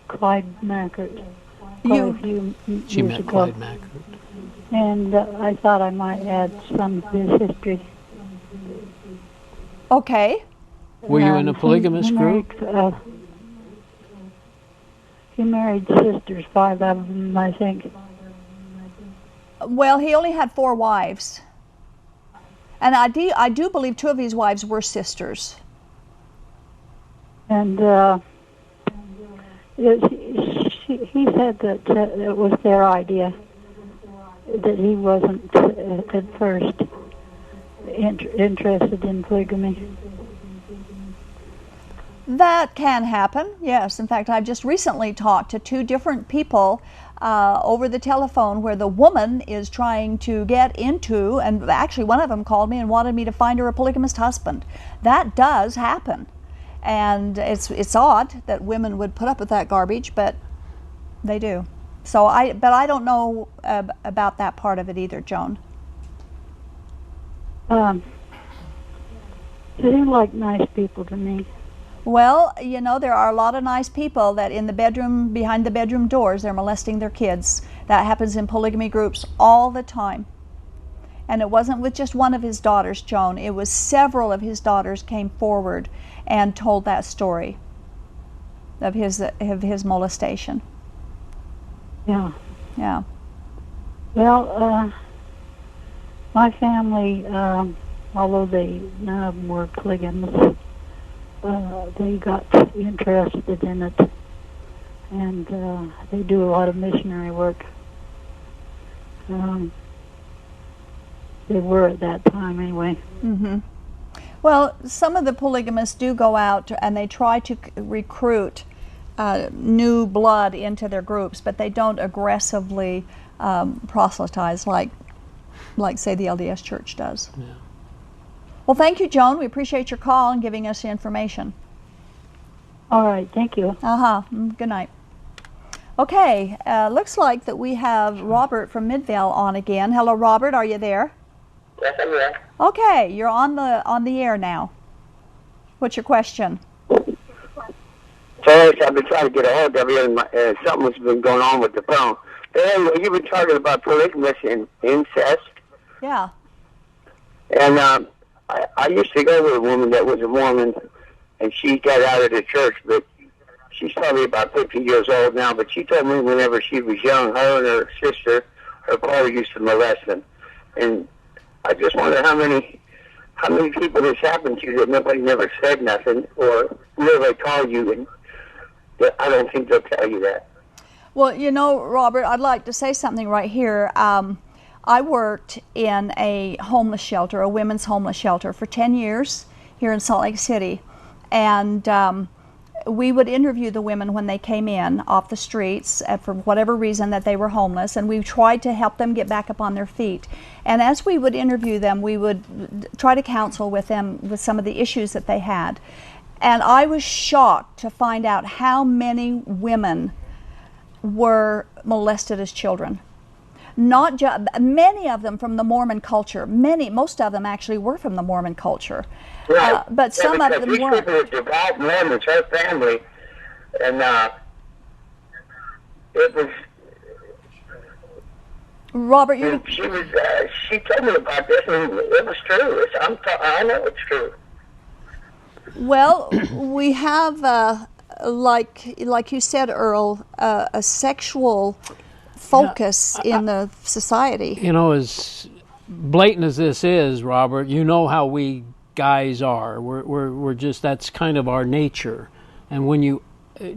Clyde Mackert. quite a few She years met ago. Clyde Mackert. And I thought I might add some of his history. Okay. Were you in a polygamist he group? He married sisters, 5 of them, I think. Well, he only had 4 wives. And I do believe 2 of his wives were sisters. And he said that it was their idea, that he wasn't at first interested in polygamy. That can happen, yes. In fact, I've just recently talked to 2 different people over the telephone where the woman is trying to get into, and actually one of them called me and wanted me to find her a polygamist husband. That does happen. And it's odd that women would put up with that garbage, but they do. So I don't know about that part of it either, Joan. They seem like nice people to me. Well, you know, there are a lot of nice people that in the bedroom, behind the bedroom doors, they're molesting their kids. That happens in polygamy groups all the time. And it wasn't with just one of his daughters, Joan. It was several of his daughters came forward and told that story of his molestation. Yeah. Yeah. Well, my family, although none of them were polygamists, they got interested in it, and they do a lot of missionary work. They were at that time anyway. Mm-hmm. Well, some of the polygamists do go out and they try to recruit new blood into their groups, but they don't aggressively proselytize like say the LDS Church does. Yeah. Well, thank you, Joan. We appreciate your call and giving us the information. All right, thank you. Good night. Okay, looks like that we have Robert from Midvale on again. Hello, Robert. Are you there? Yes, I'm here. Okay, you're on the air now. What's your question? First, I've been trying to get a hold of you, and something's been going on with the phone. Anyway, you've been talking about polygamists and incest. Yeah. And I used to go with a woman that was a Mormon, and she got out of the church, but she's probably about 50 years old now, but she told me whenever she was young, her and her sister, her father used to molest them. And I just wonder how many people this happened to that nobody never said nothing, or will they call you, and I don't think they'll tell you that. Well, you know, Robert, I'd like to say something right here. I worked in a homeless shelter, a women's homeless shelter, for 10 years here in Salt Lake City. And we would interview the women when they came in off the streets for whatever reason that they were homeless, and we tried to help them get back up on their feet. And as we would interview them, we would try to counsel with them with some of the issues that they had. And I was shocked to find out how many women were molested as children. Not just many of them from the Mormon culture. Most of them actually were from the Mormon culture. Right. But some of them weren't. These people were devout Mormons, her family, and it was. Robert, she told me about this, and it was true. I know it's true. Well, we have, like you said, Earl, a sexual focus in the society. You know, as blatant as this is, Robert, you know how we guys are. We're just, that's kind of our nature. And when you,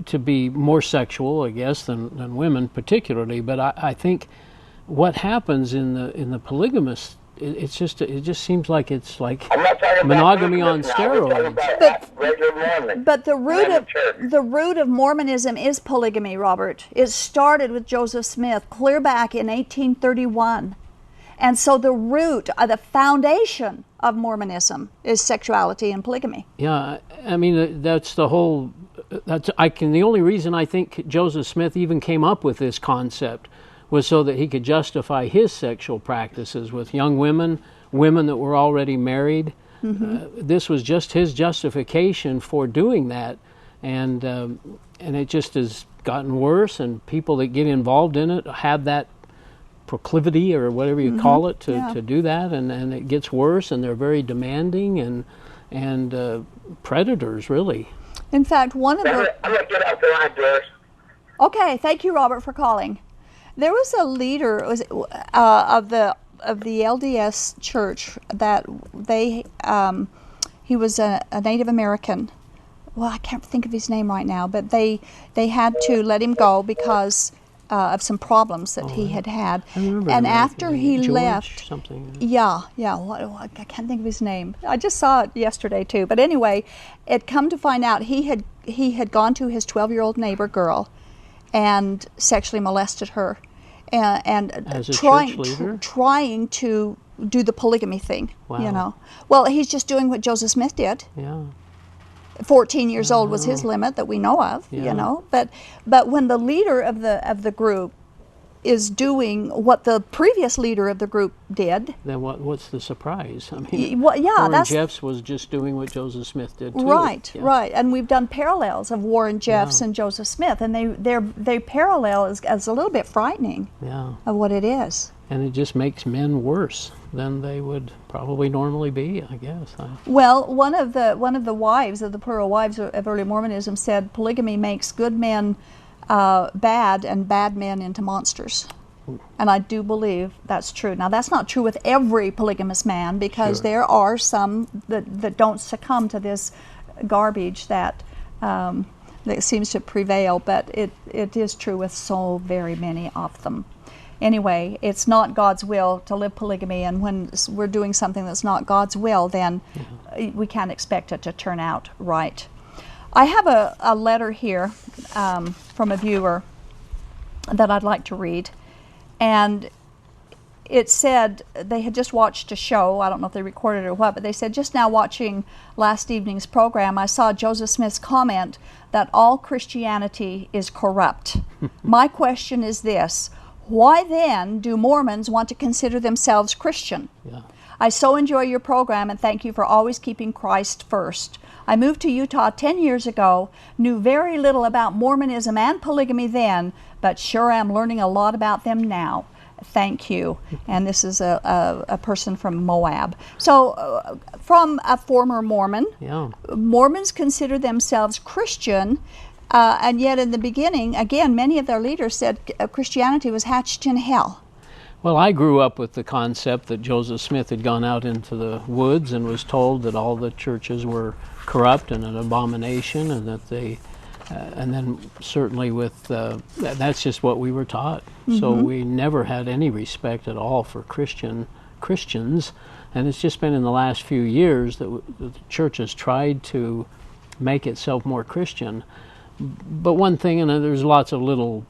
to be more sexual, I guess, than women particularly, but I think what happens in the polygamist, it just seems like it's like monogamy on steroids. But the root of Mormonism is polygamy, Robert. It started with Joseph Smith clear back in 1831. And so the root, the foundation of Mormonism is sexuality and polygamy. Yeah, I mean, that's the whole, the only reason I think Joseph Smith even came up with this concept was so that he could justify his sexual practices with young women that were already married. Mm-hmm. This was just his justification for doing that, and it just has gotten worse, and people that get involved in it have that proclivity or whatever you call it to do that, and it gets worse, and they're very demanding and predators, really. In fact, one of the... I'm going to get out the line, Doris. Okay, thank you, Robert, for calling. There was a leader of the LDS church that he was a Native American. Well, I can't think of his name right now, but they had to let him go because of some problems that he had. I remember And that. after he George left, something. I can't think of his name. I just saw it yesterday too. But anyway, it come to find out he had gone to his 12-year-old neighbor girl and sexually molested her, and As a trying church leader? trying to do the polygamy thing. Wow. You know, well, he's just doing what Joseph Smith did. Yeah. 14 years old was his limit that we know of, you know. But when the leader of the group is doing what the previous leader of the group did, Then what's the surprise? I mean, well, yeah, Warren that's Jeffs was just doing what Joseph Smith did too. right, Yeah. right. And we've done parallels of Warren Jeffs and Joseph Smith, and they parallel as a little bit frightening Yeah. of what it is. And it just makes men worse than they would probably normally be, I guess. Well, one of the wives of the plural wives of early Mormonism said polygamy makes good men bad and bad men into monsters. And I do believe that's true. Now, that's not true with every polygamous man, because there are some that don't succumb to this garbage that seems to prevail, but it is true with so very many of them. Anyway, it's not God's will to live polygamy, and when we're doing something that's not God's will, then we can't expect it to turn out right. I have a letter here from a viewer that I'd like to read, and it said they had just watched a show. I don't know if they recorded it or what, but they said, just now watching last evening's program, I saw Joseph Smith's comment that all Christianity is corrupt. My question is this: why then do Mormons want to consider themselves Christian? Yeah. I so enjoy your program, and thank you for always keeping Christ first. I moved to Utah 10 years ago, knew very little about Mormonism and polygamy then, but sure am learning a lot about them now. Thank you. And this is a person from Moab. So from a former Mormon, Mormons consider themselves Christian, and yet in the beginning, again, many of their leaders said Christianity was hatched in hell. Well, I grew up with the concept that Joseph Smith had gone out into the woods and was told that all the churches were corrupt and an abomination, and that they, and then certainly with, that's just what we were taught. So we never had any respect at all for Christians, and it's just been in the last few years that the church has tried to make itself more Christian. But one thing, and there's lots of little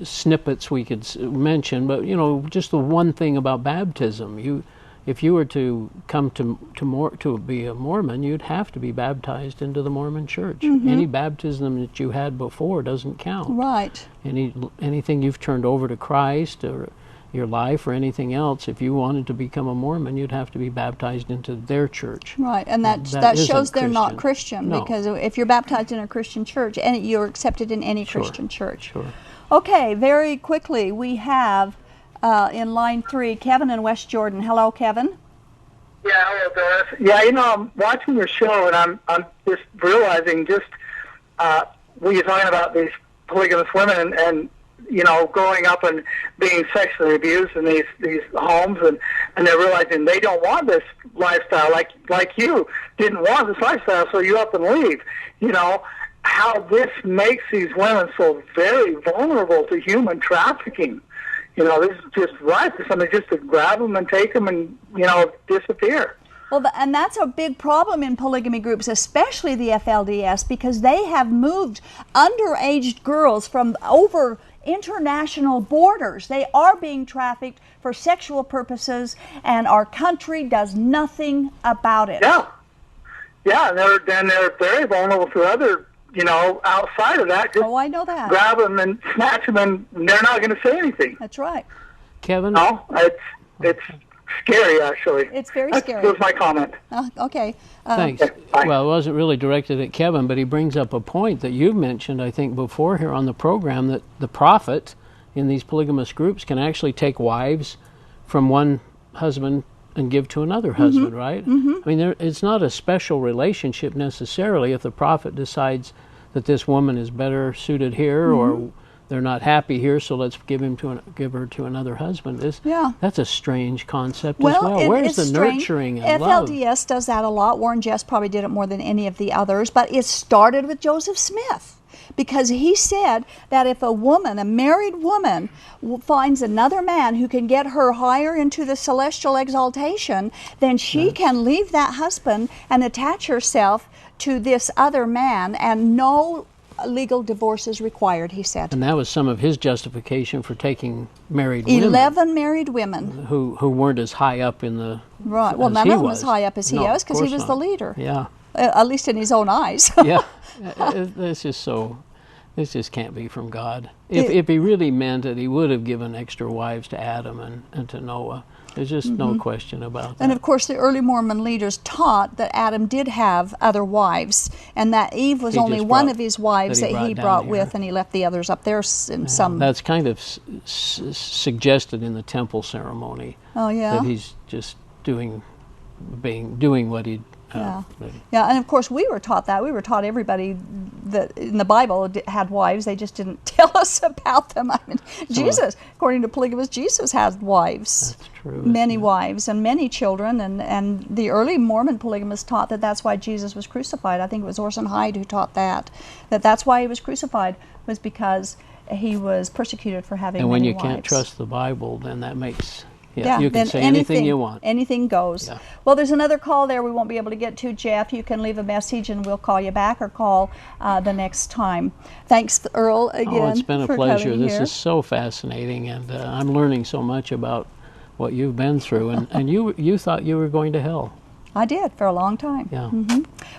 snippets we could mention, but just the one thing about baptism, if you were to come to be a Mormon, you'd have to be baptized into the Mormon Church. Any baptism that you had before doesn't count. Right. Anything you've turned over to Christ or your life or anything else, if you wanted to become a Mormon, you'd have to be baptized into their church. Right, and that shows they're not Christian, No. because if you're baptized in a Christian church, and you're accepted in any Christian church. Sure. Okay, very quickly, we have in line 3, Kevin in West Jordan. Hello, Kevin. Yeah, hello, Doris. Yeah, I'm watching your show, and I'm just realizing when you're talking about these polygamous women and growing up and being sexually abused in these homes, and they're realizing they don't want this lifestyle like you didn't want this lifestyle, so you up and leave. How this makes these women so very vulnerable to human trafficking. This is just right for somebody just to grab them and take them and, disappear. Well, and that's a big problem in polygamy groups, especially the FLDS, because they have moved underage girls from over international borders. They are being trafficked for sexual purposes, and our country does nothing about it. Yeah, and they're very vulnerable to other, outside of that. Just I know that. Grab them and snatch them, and they're not going to say anything. That's right. Kevin? No, it's scary, actually. It's very scary. That was my comment. Okay. Thanks. Well, it wasn't really directed at Kevin, but he brings up a point that you've mentioned, I think, before here on the program, that the prophet in these polygamous groups can actually take wives from one husband and give to another husband, right? I mean, it's not a special relationship necessarily if the prophet decides that this woman is better suited here or they're not happy here, so let's give her to another husband. That's a strange concept as well. Where's the nurturing and love? FLDS does that a lot. Warren Jeffs probably did it more than any of the others, but it started with Joseph Smith, because he said that if a woman, a married woman, finds another man who can get her higher into the celestial exaltation, then she can leave that husband and attach herself to this other man, and no legal divorce is required, he said. And that was some of his justification for taking married women. 11 married women. Who weren't as high up in the... Right. Well, none of them as high up as he was, because he was the leader. Yeah. At least in his own eyes. Yeah. It's just so... This just can't be from God. If he really meant it, he would have given extra wives to Adam and to Noah. There's just no question about that. And of course, the early Mormon leaders taught that Adam did have other wives, and that Eve was only one of his wives that he brought with, and he left the others up there in some... That's kind of suggested in the temple ceremony. Oh, yeah? That he's just doing what he... and of course we were taught that. We were taught everybody that in the Bible had wives. They just didn't tell us about them. I mean, Jesus, according to polygamists, Jesus had wives. That's true. Many wives and many children. And the early Mormon polygamists taught that that's why Jesus was crucified. I think it was Orson Hyde who taught that's why he was crucified, was because he was persecuted for having many wives. And when you can't trust the Bible, then that makes... you can say anything you want. Anything goes. Yeah. Well, there's another call there we won't be able to get to, Jeff. You can leave a message and we'll call you back, or call the next time. Thanks, Earl, again. Oh, it's been a pleasure. This here. is so fascinating, and I'm learning so much about what you've been through. And you thought you were going to hell. I did, for a long time. Yeah.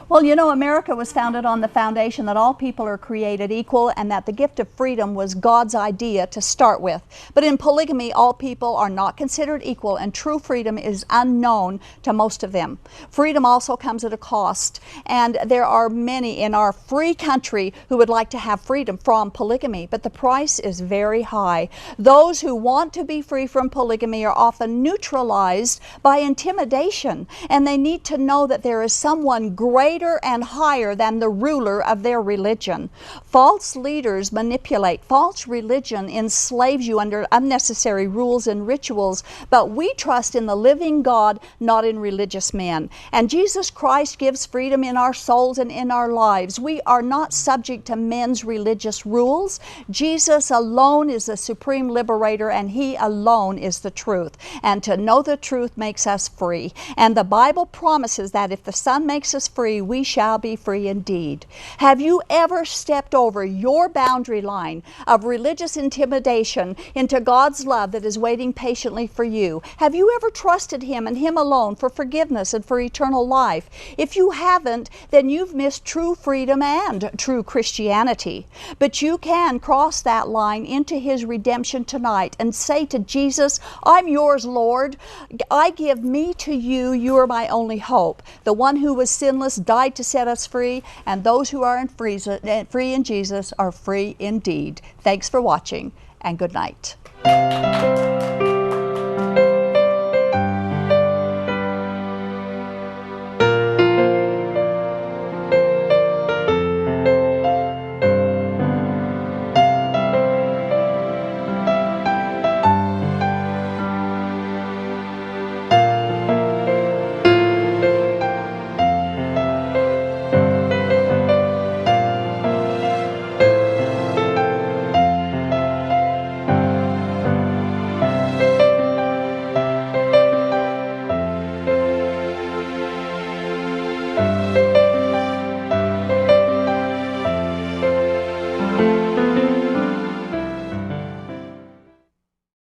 Well, you know, America was founded on the foundation that all people are created equal, and that the gift of freedom was God's idea to start with. But in polygamy, all people are not considered equal, and true freedom is unknown to most of them. Freedom also comes at a cost, and there are many in our free country who would like to have freedom from polygamy, but the price is very high. Those who want to be free from polygamy are often neutralized by intimidation, and they need to know that there is someone greater and higher than the ruler of their religion. False leaders manipulate. False religion enslaves you under unnecessary rules and rituals, but we trust in the living God, not in religious men. And Jesus Christ gives freedom in our souls and in our lives. We are not subject to men's religious rules. Jesus alone is the supreme liberator, and He alone is the truth. And to know the truth makes us free. And the Bible promises that if the Son makes us free, we shall be free indeed. Have you ever stepped over your boundary line of religious intimidation into God's love that is waiting patiently for you? Have you ever trusted Him and Him alone for forgiveness and for eternal life? If you haven't, then you've missed true freedom and true Christianity. But you can cross that line into His redemption tonight and say to Jesus, I'm yours, Lord. I give me to you. You are my only hope. The one who was sinless died to set us free, and those who are free in Jesus are free indeed. Thanks for watching, and good night.